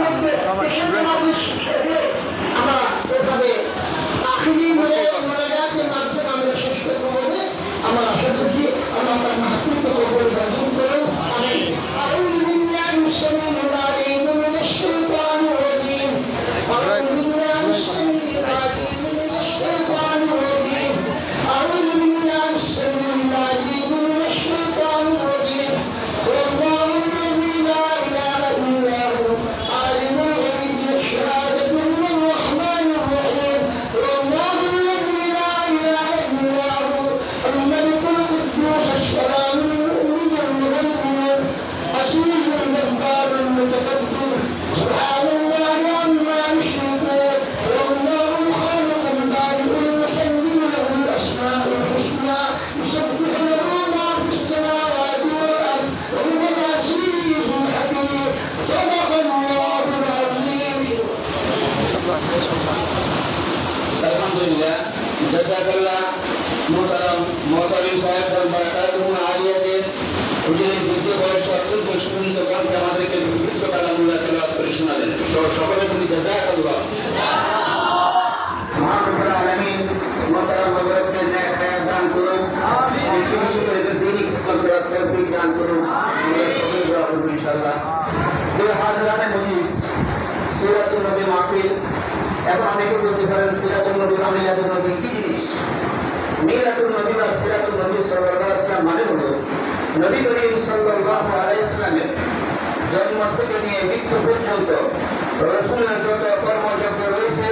মধ্যে আমরা এভাবে আখিরি মোনাজাতের মাধ্যমে আমরা শেষ করবো বলে আমরা আশা করছি আল্লাহ তার মাহফিলকে কবুল মঞ্জুর করুন। আমিন। আউযু বিল্লাহি মিনাশ শাইতানির রাজিম মিনাশ শাইতানির রাজিম আউযু বিল্লাহি মিনাশ শাইতানির রাজিম মিনাশ শাইতানির রাজিম আউযু বিল্লাহি মিনাশ শাইতানির রাজিম মিনাশ শাইতানির রাজিম ওয়াল্লাহু আল্লাযী লা ইলাহা ইল্লা হু আলিমুল গায়বি ওয়াশ শাহাদাতি হুয়ার রাহমানুর রাহিম ওয়াল্লাহু আল্লাযী লা ইলাহা ইল্লা হু الملك القدوس السلام المؤمن المهيمن العزيز الجبار المتكبر سبحان الله عما يشركون والله الخالق البارئ المصور له الاسماء الحسنى يسبح له ما في السماوات والارض وهو العزيز الحكيم صدق الله العظيم. الحمد لله جزاك الله মোহতামিম সাহেব বারাকাতুহু আলিয়াদের হুজুরের দ্বিতীয় বয়স অত্যন্ত সুন্দর কণ্ঠে আমাদেরকে পবিত্র কালামুল্লাহ তেলাওয়াত করে শোনালেন। সকলের প্রতি জাযাকাল্লাহ। মহান রব্বুল আলামিন মোহতারাম হযরতকে নেক হায়াত দান করুন, বেশি বেশি করে দ্বীনি খিদমত করার তৌফিক দান করুন। আমরা সকলে দোয়া করব ইনশাআল্লাহ। হাজরাতে মজলিস সিরাতুন নবী মাহফিল, এখন অনেকে বলতে পারেন সিরাতুন নবী বা মিলাদুন নবী কি জিনিস? মিলাদুন নবী বা সিরাতুন নবী সাল্লাল্লাহু আলাইহি ওয়াসাল্লাম মানে হলো নবী করিম সাল্লাল্লাহু আলাইহি ওয়াসাল্লামের জন্ম থেকে নিয়ে মৃত্যু পর্যন্ত রাসূলের যত কর্মযজ্ঞ রয়েছে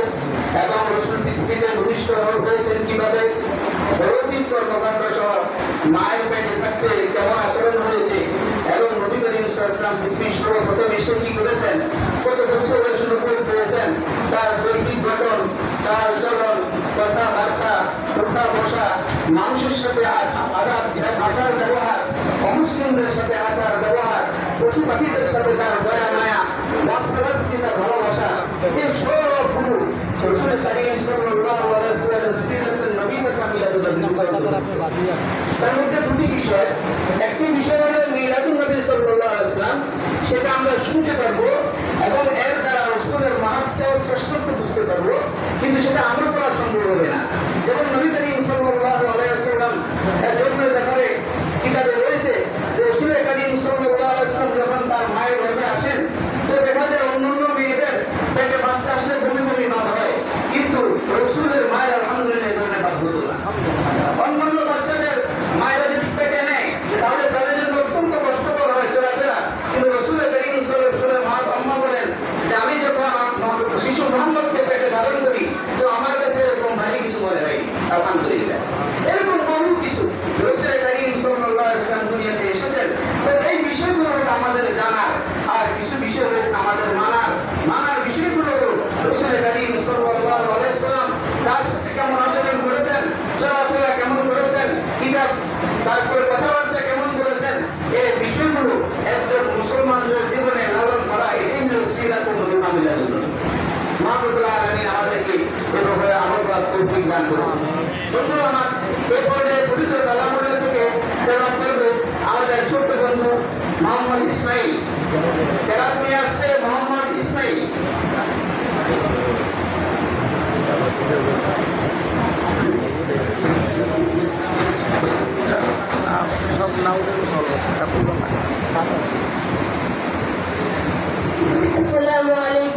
এবং রাসূল পৃথিবীতে ভূমিষ্ঠ হয়েছেন কিভাবে, অলৌকিক কর্মকাণ্ড সহ মায়ের পেটে থাকতে কেমন আচরণ হয়েছে এবং নবী করিম সাল্লাল্লাহু আলাইহি ওয়াসাল্লাম পৃথিবীর সর্বপ্রথম এসে কি করেছেন, কত বছরের জন্য পেয়েছেন, তার দৈহিক গঠন, চাল চলন, কথাবার্তা, উঠা বসা, মানুষের সাথে আচার ব্যবহার, অমুসলিমদের সাথে আচার ব্যবহার, পশু পাখিদের সাথে তার দয়া মায়া, গাছপালার প্রতি তার ভালোবাসা, এই সবগুলো রাসূল কারীম সাল্লাল্লাহু আলাইহি ওয়াসাল্লামের সিরাতুন নবী বা মিলাদুন নবী। তার মধ্যে দুটি বিষয়, একটি বিষয় হলো মিলাদুন নবী সাল্লাল্লাহু আলাইহি ওয়াসাল্লাম, সেটা আমরা শুনতে পারবো এবং এর দ্বারা রাসূলের মাহাত্ম্য ও শ্রেষ্ঠত্ব বুঝতে পারবো, কিন্তু সেটা আমল করা সম্ভব হবে না। যেমন নবী করিম সাল্লাল্লাহু আলাইহি ওয়াসাল্লাম এর জন্মের ব্যাপারে কিতাবে রয়েছে যে রাসূল কারীম সাল্লাল্লাহু আলাইহি ওয়াসাল্লাম যখন তার মায়ের গর্ভে আসেন তো দেখা যায় অন্যান্য মেয়েদের পেটে বাচ্চা আসলে বমি বমি ভাব হয়, কিন্তু রাসূলের মায়ের আলহামদুলিল্লাহ এই ধরনের ভাব হতো না। অন্যান্য বাচ্চাদের মায়েরা যদি পেটে নেয় তাহলে তাদের জন্য অত্যন্ত কষ্টকর হয় চলাফেরা, কিন্তু রাসূল কারীম সাল্লাল্লাহু আলাইহি ওয়াসাল্লাম মা আম্মা বলেন যে আমি যখন শিশু মোহাম্মদকে পেটে ধারণ করি তো আমার কাছে এরকম ভারী কিছু মনে হয় আলহামদুলিল্লাহ। এরকম বহু কিছু রাসূল কারীম সাল্লাল্লাহু আলাইহি ওয়াসাল্লাম দুনিয়াতে এসেছেন, তো এই বিষয়গুলো হলো আমাদের জানার, আর কিছু বিষয় রয়েছে আমাদের মানার বিষয়গুলো হলো রাসূল কারীম সাল্লাল্লাহু আলাইহি ওয়াসাল্লাম তার সাথে কেমন আচরণ করেছেন, চলাফেরা কেমন করেছেন, কিতাব তারপরে কথাবার্তা কেমন করেছেন, এই বিষয়গুলো একজন মুসলমানদের জীবনে লালন করা, এটাই হলো সিরাতুন নবী বা মিলাদুন নবী। মহান রব্বুল আলামিন আমাদেরকে এই ব্যাপারে আমল করার তৌফিক দান করুন। বন্ধুরা আমার, এই পর্যায়ে পবিত্র কালামুল্লাহ থেকে তেলাওয়াত করবে আমাদের ছোট্ট বন্ধু মোহাম্মদ ইসমাইল। তেলাওয়াত নিয়ে আসছে মোহাম্মদ ইসমাইল। সব নাও চলো। আসসালামু আলাইকুম।